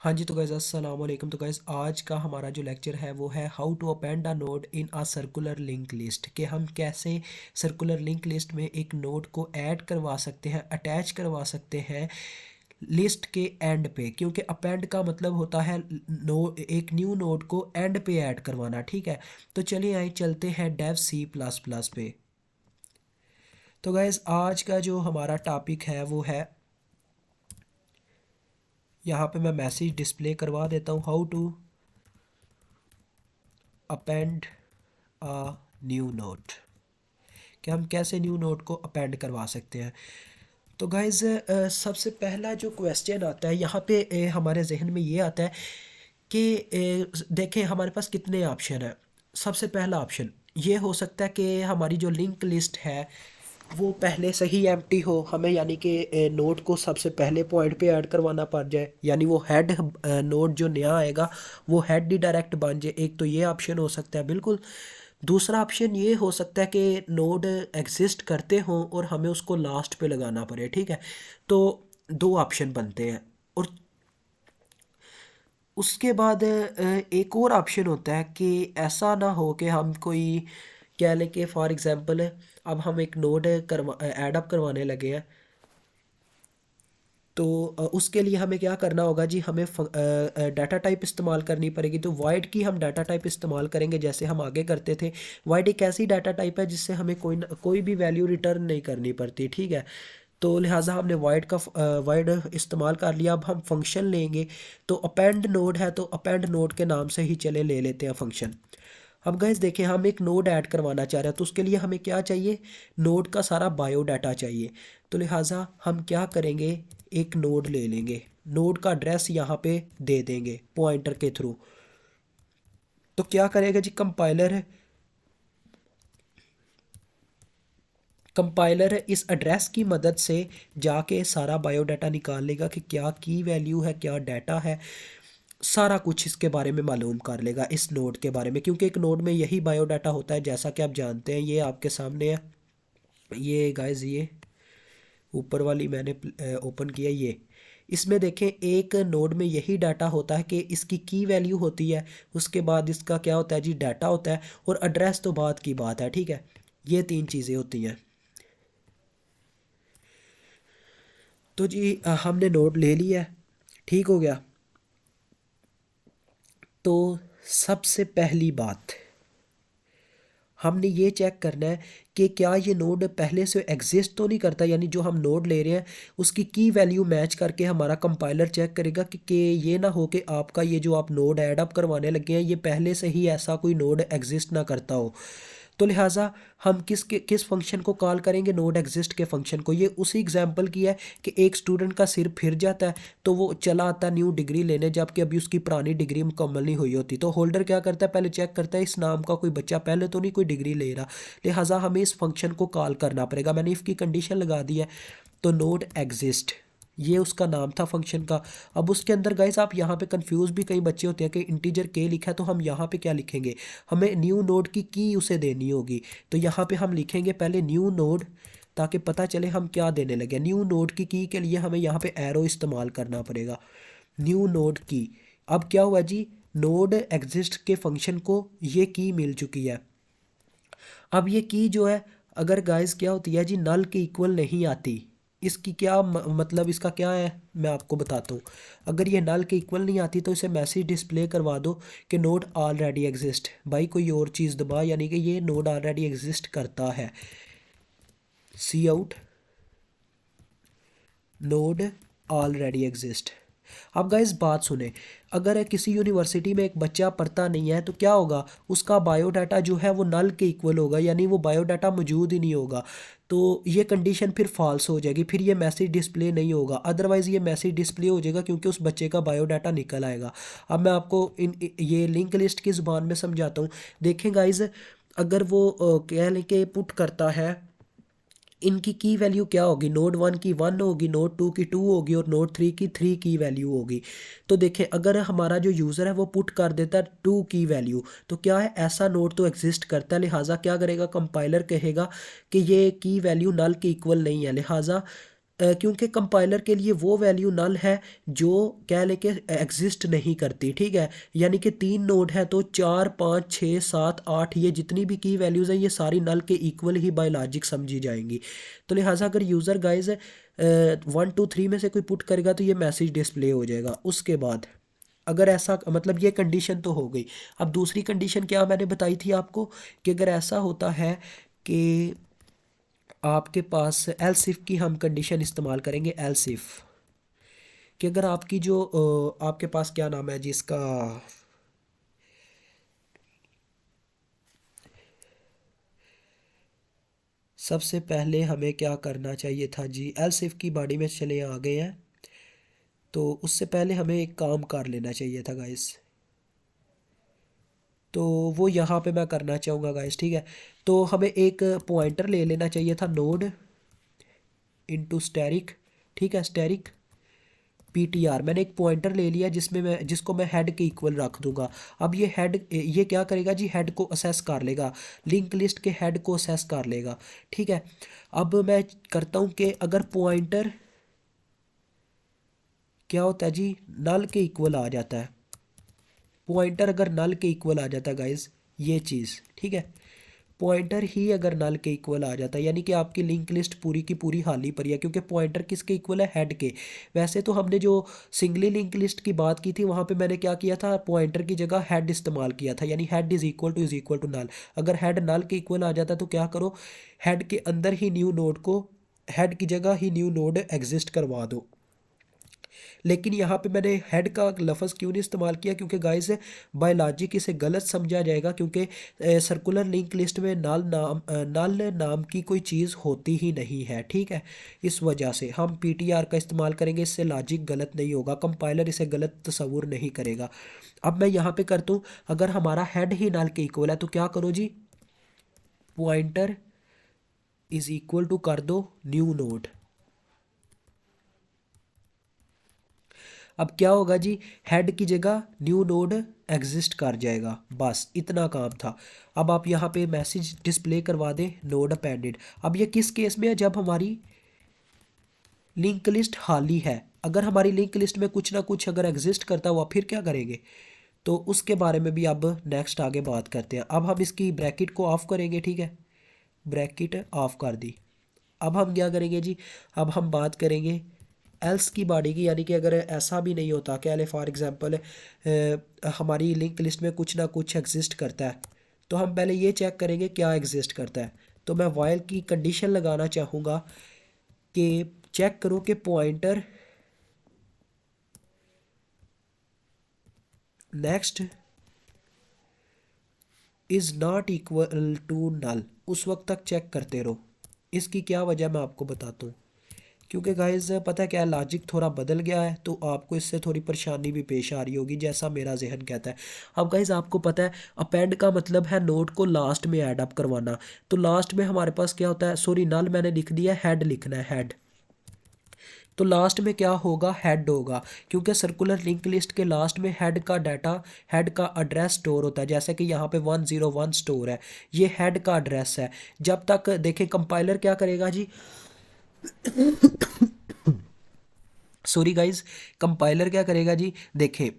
हाँ जी, तो गाइज़ अस्सलाम वालेकुम। तो गाइज़ आज का हमारा जो लेक्चर है वो है how to append a node in a circular link list, कि हम कैसे सर्कुलर लिंक लिस्ट में एक नोड को ऐड करवा सकते हैं, अटैच करवा सकते हैं लिस्ट के एंड पे। क्योंकि अपेंड का मतलब होता है एक न्यू नोड को एंड पे ऐड करवाना। ठीक है, तो चलिए आइए चलते हैं डेव सी प्लस प्लस पे। तो गाइज़ आज का जो हमारा टॉपिक है वो है, यहाँ पे मैं मैसेज डिस्प्ले करवा देता हूँ, how to append a new node, कि हम कैसे न्यू नोट को अपेंड करवा सकते हैं। तो गाइज़ सबसे पहला जो क्वेश्चन आता है यहाँ पे हमारे जहन में ये आता है कि देखें हमारे पास कितने ऑप्शन हैं। सबसे पहला ऑप्शन ये हो सकता है कि हमारी जो लिंक लिस्ट है वो पहले से ही एम्प्टी हो, हमें यानी कि नोट को सबसे पहले पॉइंट पे ऐड करवाना पड़ जाए, यानी वो हेड नोट जो नया आएगा वो हेड ही डायरेक्ट बन जाए। एक तो ये ऑप्शन हो सकता है बिल्कुल। दूसरा ऑप्शन ये हो सकता है कि नोड एग्जिस्ट करते हों और हमें उसको लास्ट पे लगाना पड़े। ठीक है, तो दो ऑप्शन बनते हैं। और उसके बाद एक और ऑप्शन होता है कि ऐसा ना हो कि हम कोई कह लें कि फॉर एग्जांपल अब हम एक नोड करवा ऐड अप करवाने लगे हैं, तो उसके लिए हमें क्या करना होगा जी, हमें डाटा टाइप इस्तेमाल करनी पड़ेगी। तो वाइड की हम डाटा टाइप इस्तेमाल करेंगे जैसे हम आगे करते थे। वाइड एक ऐसी डाटा टाइप है जिससे हमें कोई भी वैल्यू रिटर्न नहीं करनी पड़ती। ठीक है, तो लिहाजा हमने वाइड इस्तेमाल कर लिया। अब हम फंक्शन लेंगे, तो अपेंड नोड है तो अपेंड नोड के नाम से ही चले ले लेते हैं फंक्शन। अब गाइस देखें, हम एक नोड ऐड करवाना चाह रहे हैं तो उसके लिए हमें क्या चाहिए, नोड का सारा बायोडाटा चाहिए। तो लिहाजा हम क्या करेंगे, एक नोड ले लेंगे, नोड का एड्रेस यहाँ पे दे देंगे पॉइंटर के थ्रू। तो क्या करेगा जी, कंपाइलर इस एड्रेस की मदद से जाके सारा बायोडाटा निकाल लेगा कि क्या की वैल्यू है, क्या डाटा है, सारा कुछ इसके बारे में मालूम कर लेगा इस नोड के बारे में। क्योंकि एक नोड में यही बायोडाटा होता है, जैसा कि आप जानते हैं। ये आपके सामने है, ये गाइस, ये ऊपर वाली मैंने ओपन किया। ये इसमें देखें, एक नोड में यही डाटा होता है कि इसकी की वैल्यू होती है, उसके बाद इसका क्या होता है जी, डाटा होता है, और एड्रेस तो बाद की बात है। ठीक है, ये तीन चीज़ें होती हैं। तो जी हमने नोड ले लिया है, ठीक हो गया। तो सबसे पहली बात हमने ये चेक करना है कि क्या ये नोड पहले से एग्जिस्ट तो नहीं करता, यानी जो हम नोड ले रहे हैं उसकी की वैल्यू मैच करके हमारा कंपाइलर चेक करेगा कि ये ना हो कि आपका ये जो आप नोड ऐड अप करवाने लगे हैं ये पहले से ही ऐसा कोई नोड एग्जिस्ट ना करता हो। तो लिहाजा हम किस फंक्शन को कॉल करेंगे, नोड एग्जिस्ट के फंक्शन को। ये उसी एग्जांपल की है कि एक स्टूडेंट का सिर फिर जाता है तो वो चला आता है न्यू डिग्री लेने, जबकि अभी उसकी पुरानी डिग्री मुकम्मल नहीं हुई होती। तो होल्डर क्या करता है, पहले चेक करता है इस नाम का कोई बच्चा पहले तो नहीं कोई डिग्री ले रहा, लिहाजा हमें इस फंक्शन को कॉल करना पड़ेगा। मैंने इसकी कंडीशन लगा दी है, तो नोड एग्जिस्ट ये उसका नाम था फंक्शन का। अब उसके अंदर गाइस आप यहाँ पे कंफ्यूज भी कई बच्चे होते हैं कि इंटीजर के लिखा है तो हम यहाँ पे क्या लिखेंगे, हमें न्यू नोड की उसे देनी होगी। तो यहाँ पे हम लिखेंगे पहले न्यू नोड, ताकि पता चले हम क्या देने लगे। न्यू नोड की के लिए हमें यहाँ पे एरो इस्तेमाल करना पड़ेगा, न्यू नोड की। अब क्या हुआ जी, नोड एग्जिस्ट के फंक्शन को ये की मिल चुकी है। अब ये की जो है, अगर गाइस क्या होती है जी, नल के इक्वल नहीं आती, इसकी क्या मतलब इसका क्या है मैं आपको बताता हूँ। अगर ये नल के इक्वल नहीं आती तो इसे मैसेज डिस्प्ले करवा दो कि नोड ऑलरेडी एग्जिस्ट। भाई कोई और चीज़ दबा, यानी कि ये नोड ऑलरेडी एग्जिस्ट करता है। सी आउट नोड ऑलरेडी एग्जिस्ट। अब गाइस बात सुने, अगर किसी यूनिवर्सिटी में एक बच्चा पढ़ता नहीं है तो क्या होगा, उसका बायोडाटा जो है वो नल के इक्वल होगा, यानी वो बायोडाटा मौजूद ही नहीं होगा। तो ये कंडीशन फिर फॉल्स हो जाएगी, फिर ये मैसेज डिस्प्ले नहीं होगा। अदरवाइज़ ये मैसेज डिस्प्ले हो जाएगा क्योंकि उस बच्चे का बायोडाटा निकल आएगा। अब मैं आपको ये लिंक लिस्ट की ज़ुबान में समझाता हूँ। देखें गाइस, अगर वो कह लें कि पुट करता है, इनकी की वैल्यू क्या होगी, नोड 1 की 1 होगी, नोड 2 की 2 होगी, और नोड 3 की 3 की वैल्यू होगी। तो देखें, अगर हमारा जो यूज़र है वो पुट कर देता है 2 की वैल्यू, तो क्या है, ऐसा नोड तो एग्जिस्ट करता है। लिहाजा क्या करेगा, कंपाइलर कहेगा कि ये की वैल्यू नल के इक्वल नहीं है, लिहाजा क्योंकि कंपाइलर के लिए वो वैल्यू नल है जो कह लें कि एग्जिस्ट नहीं करती, ठीक है। यानी कि 3 नोड है तो 4 5 6 7 8 ये जितनी भी की वैल्यूज़ हैं ये सारी नल के इक्वल ही बाय लॉजिक समझी जाएंगी। तो लिहाजा अगर यूज़र गाइज 1 2 3 में से कोई पुट करेगा तो ये मैसेज डिस्प्ले हो जाएगा। उसके बाद अगर ऐसा मतलब ये कंडीशन तो हो गई। अब दूसरी कंडीशन क्या मैंने बताई थी आपको कि अगर ऐसा होता है कि आपके पास एल्स इफ की हम कंडीशन इस्तेमाल करेंगे। एल्स इफ कि अगर आपकी जो आपके पास क्या नाम है जिसका सबसे पहले हमें क्या करना चाहिए था जी, एल्स इफ की बॉडी में चले आ गए हैं। तो उससे पहले हमें एक काम कर लेना चाहिए था गाइस, तो वो यहाँ पे मैं करना चाहूँगा गाइस, ठीक है। तो हमें एक पॉइंटर ले लेना चाहिए था नोड इनटू स्टैरिक, ठीक है। स्टैरिक पीटीआर मैंने एक पॉइंटर ले लिया जिसमें मैं जिसको मैं हेड के इक्वल रख दूंगा। अब ये हेड ये क्या करेगा जी, हेड को असेस कर लेगा, लिंक लिस्ट के हेड को असेस कर लेगा, ठीक है। अब मैं करता हूँ कि अगर पॉइंटर क्या होता है जी, नल के इक्वल आ जाता है। पॉइंटर अगर नल के इक्वल आ जाता है गाइज, ये चीज़ ठीक है, पॉइंटर ही अगर नल के इक्वल आ जाता है यानी कि आपकी लिंक लिस्ट पूरी की पूरी हाली पर ही है, क्योंकि पॉइंटर किसके इक्वल है, हेड के। वैसे तो हमने जो सिंगली लिंक लिस्ट की बात की थी वहाँ पे मैंने क्या किया था, पॉइंटर की जगह हेड इस्तेमाल किया था, यानी head is equal to null. अगर हेड नल के इक्वल आ जाता तो क्या करो, हेड के अंदर ही न्यू नोड को, हेड की जगह ही न्यू नोड एग्जिस्ट करवा दो। लेकिन यहाँ पे मैंने हेड का लफ्ज़ क्यों नहीं इस्तेमाल किया, क्योंकि गाइस बायोलॉजिक इसे गलत समझा जाएगा, क्योंकि सर्कुलर लिंक लिस्ट में नल नाम की कोई चीज़ होती ही नहीं है, ठीक है। इस वजह से हम पीटीआर का इस्तेमाल करेंगे, इससे लॉजिक गलत नहीं होगा, कंपाइलर इसे गलत तस्वुर नहीं करेगा। अब मैं यहाँ पे करता हूँ, अगर हमारा हेड ही नल के इक्वल है तो क्या करो जी, पॉइंटर इज़ इक्वल टू कर दो न्यू नोड। अब क्या होगा जी, हेड की जगह न्यू नोड एग्जिस्ट कर जाएगा, बस इतना काम था। अब आप यहाँ पे मैसेज डिस्प्ले करवा दें नोड अपेंडेड। अब ये किस केस में है, जब हमारी लिंक लिस्ट खाली है। अगर हमारी लिंक लिस्ट में कुछ ना कुछ अगर एग्जिस्ट करता हुआ फिर क्या करेंगे, तो उसके बारे में भी अब नेक्स्ट आगे बात करते हैं। अब हम इसकी ब्रैकेट को ऑफ करेंगे, ठीक है, ब्रैकेट ऑफ कर दी। अब हम क्या करेंगे जी, अब हम बात करेंगे एल्स की बॉडी की, यानी कि अगर ऐसा भी नहीं होता, क्या ले फॉर एग्जांपल हमारी लिंक लिस्ट में कुछ ना कुछ एग्जिस्ट करता है, तो हम पहले ये चेक करेंगे क्या एग्जिस्ट करता है। तो मैं वाइल की कंडीशन लगाना चाहूँगा कि चेक करो कि pointer next is not equal to null, उस वक्त तक चेक करते रहो। इसकी क्या वजह मैं आपको बताता हूँ, क्योंकि गाइस पता है क्या, लॉजिक थोड़ा बदल गया है तो आपको इससे थोड़ी परेशानी भी पेश आ रही होगी, जैसा मेरा जहन कहता है। अब गाइस आपको पता है अपेंड का मतलब है नोड को लास्ट में ऐड अप करवाना। तो लास्ट में हमारे पास क्या होता है, सॉरी नल मैंने लिख दिया, हेड लिखना है, हेड। तो लास्ट में क्या होगा, हेड होगा, क्योंकि सर्कुलर लिंक लिस्ट के लास्ट में हेड का डाटा, हेड का एड्रेस स्टोर होता है। जैसे कि यहाँ पे 101 स्टोर है, ये हेड का एड्रेस है। जब तक देखें कंपाइलर क्या करेगा जी, सॉरी गाइज, कंपाइलर क्या करेगा जी, देखें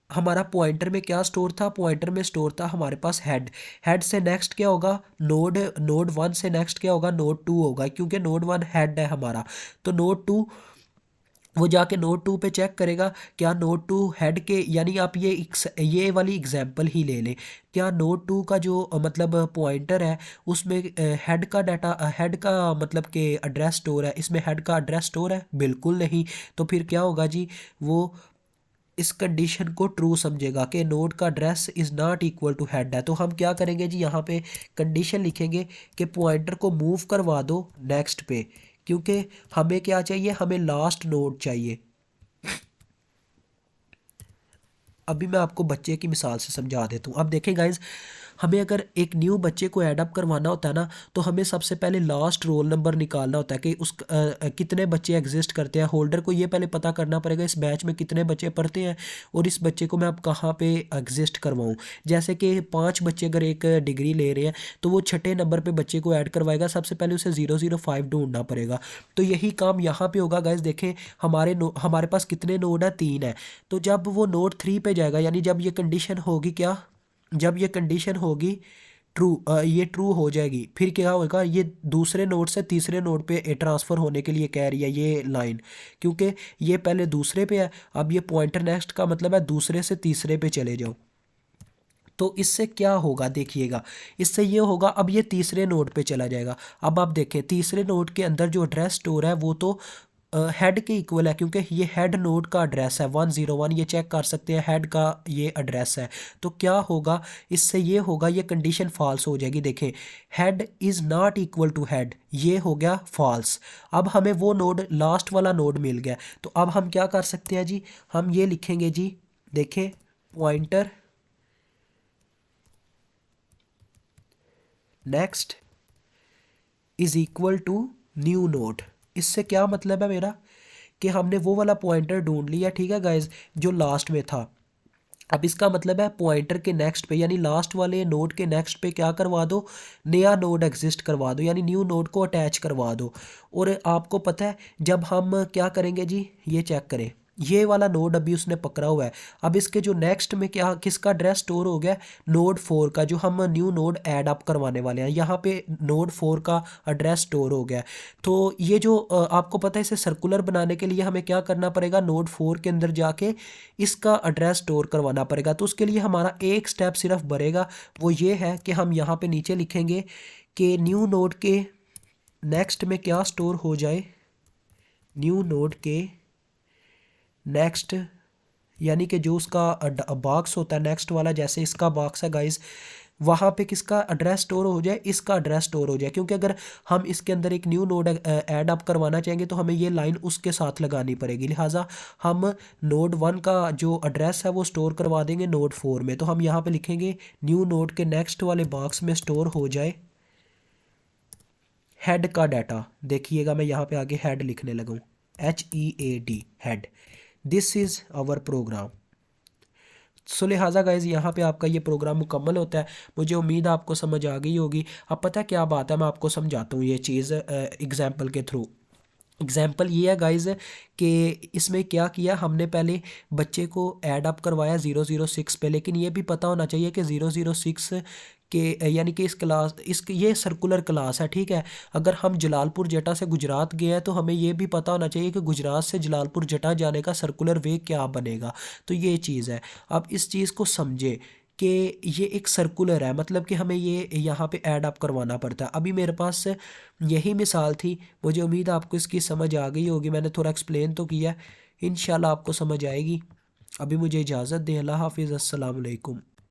हमारा पॉइंटर में क्या स्टोर था, पॉइंटर में स्टोर था हमारे पास हेड। हेड से नेक्स्ट क्या होगा, नोड, नोड 1 से नेक्स्ट क्या होगा, नोड 2 होगा, क्योंकि नोड 1 हेड है हमारा। तो नोड 2 वो जाके नोड 2 पे चेक करेगा क्या नोड 2 हेड के, यानी आप ये वाली एग्जांपल ही ले लें, क्या नोड 2 का जो मतलब पॉइंटर है उसमें हेड का डाटा, हेड का मतलब कि एड्रेस स्टोर है, इसमें हेड का एड्रेस स्टोर है, बिल्कुल नहीं। तो फिर क्या होगा जी, वो इस कंडीशन को ट्रू समझेगा कि नोड का address is not equal to head है। तो हम क्या करेंगे जी, यहाँ पे कंडीशन लिखेंगे कि पॉइंटर को मूव करवा दो नेक्स्ट पे, क्योंकि हमें क्या चाहिए, हमें लास्ट नोड चाहिए। अभी मैं आपको बच्चे की मिसाल से समझा देता हूँ। अब देखें गाइज, हमें अगर एक न्यू बच्चे को ऐड अप करवाना होता है ना, तो हमें सबसे पहले लास्ट रोल नंबर निकालना होता है कि कितने बच्चे एग्जिस्ट करते हैं। होल्डर को ये पहले पता करना पड़ेगा इस बैच में कितने बच्चे पढ़ते हैं और इस बच्चे को मैं अब कहाँ पे एग्जिस्ट करवाऊँ। जैसे कि 5 बच्चे अगर एक डिग्री ले रहे हैं तो वो छठे नंबर पे बच्चे को ऐड करवाएगा, सबसे पहले उसे 005 ढूंढना पड़ेगा। तो यही काम यहाँ पे होगा गाइस। देखें हमारे पास कितने नोड है, 3 है। तो जब वो नोड 3 पे जाएगा, यानी जब ये कंडीशन होगी क्या, जब ये कंडीशन होगी ट्रू, ये ट्रू हो जाएगी, फिर क्या होगा, ये दूसरे नोड से तीसरे नोड पे ट्रांसफ़र होने के लिए कह रही है ये लाइन, क्योंकि ये पहले दूसरे पे है। अब ये पॉइंटर नेक्स्ट का मतलब है दूसरे से तीसरे पे चले जाओ। तो इससे क्या होगा देखिएगा, इससे ये होगा अब ये तीसरे नोड पे चला जाएगा। अब आप देखें तीसरे नोड के अंदर जो एड्रेस स्टोर है वो तो हेड के इक्वल है, क्योंकि ये हेड नोड का एड्रेस है 101, ये चेक कर सकते हैं हेड का ये एड्रेस है। तो क्या होगा, इससे ये होगा, ये कंडीशन फॉल्स हो जाएगी। देखें head is not equal to head, ये हो गया फॉल्स। अब हमें वो नोड लास्ट वाला नोड मिल गया। तो अब हम क्या कर सकते हैं जी, हम ये लिखेंगे जी, देखें pointer next is equal to new node. इससे क्या मतलब है मेरा, कि हमने वो वाला पॉइंटर ढूंढ लिया, ठीक है गाइज, जो लास्ट में था। अब इसका मतलब है पॉइंटर के नेक्स्ट पे, यानी लास्ट वाले नोड के नेक्स्ट पे क्या करवा दो, नया नोड एग्जिस्ट करवा दो, यानी न्यू नोड को अटैच करवा दो। और आपको पता है जब हम क्या करेंगे जी, ये चेक करें, ये वाला नोड अभी उसने पकड़ा हुआ है। अब इसके जो नेक्स्ट में क्या किसका एड्रेस स्टोर हो गया, नोड 4 का, जो हम न्यू नोड ऐड अप करवाने वाले हैं। यहाँ पे नोड 4 का एड्रेस स्टोर हो गया। तो ये जो आपको पता है इसे सर्कुलर बनाने के लिए हमें क्या करना पड़ेगा, नोड 4 के अंदर जाके इसका एड्रेस स्टोर करवाना पड़ेगा। तो उसके लिए हमारा एक स्टेप सिर्फ बढ़ेगा, वो ये है कि हम यहाँ पे नीचे लिखेंगे कि न्यू नोड के नेक्स्ट में क्या स्टोर हो जाए, न्यू नोड के नेक्स्ट, यानी कि जो उसका बॉक्स होता है नेक्स्ट वाला, जैसे इसका बॉक्स है गाइस, वहाँ पे किसका एड्रेस स्टोर हो जाए, इसका एड्रेस स्टोर हो जाए। क्योंकि अगर हम इसके अंदर एक न्यू नोड ऐड अप करवाना चाहेंगे तो हमें ये लाइन उसके साथ लगानी पड़ेगी। लिहाजा हम नोड 1 का जो एड्रेस है वो स्टोर करवा देंगे नोड 4 में। तो हम यहाँ पे लिखेंगे न्यू नोड के नेक्स्ट वाले बॉक्स में स्टोर हो जाए हेड का डाटा। देखिएगा मैं यहाँ पे आगे हेड लिखने लगा हूँ, HEAD, head. This is our program. So लिहाजा गाइज यहाँ पे आपका ये प्रोग्राम मुकम्मल होता है। मुझे उम्मीद है आपको समझ आ गई होगी। अब पता है क्या बात है, मैं आपको समझाता हूँ ये चीज़ एग्जाम्पल के थ्रू। एग्जाम्पल ये है गाइज कि इसमें क्या किया हमने, पहले बच्चे को ऐड अप करवाया 006 पे, लेकिन ये भी पता होना चाहिए कि 006 के यानी कि ये सर्कुलर क्लास है, ठीक है। अगर हम जलालपुर जटा से गुजरात गए हैं तो हमें ये भी पता होना चाहिए कि गुजरात से जलालपुर जटा जाने का सर्कुलर वे क्या बनेगा। तो ये चीज़ है। अब इस चीज़ को समझे कि ये एक सर्कुलर है, मतलब कि हमें ये यहाँ पे ऐड अप करवाना पड़ता है। अभी मेरे पास यही मिसाल थी। मुझे उम्मीद है आपको इसकी समझ आ गई होगी। मैंने थोड़ा एक्सप्लेन तो किया, इंशाल्लाह आपको समझ आएगी। अभी मुझे इजाज़त दें। अल्लाह हाफिज़, अस्सलाम वालेकुम।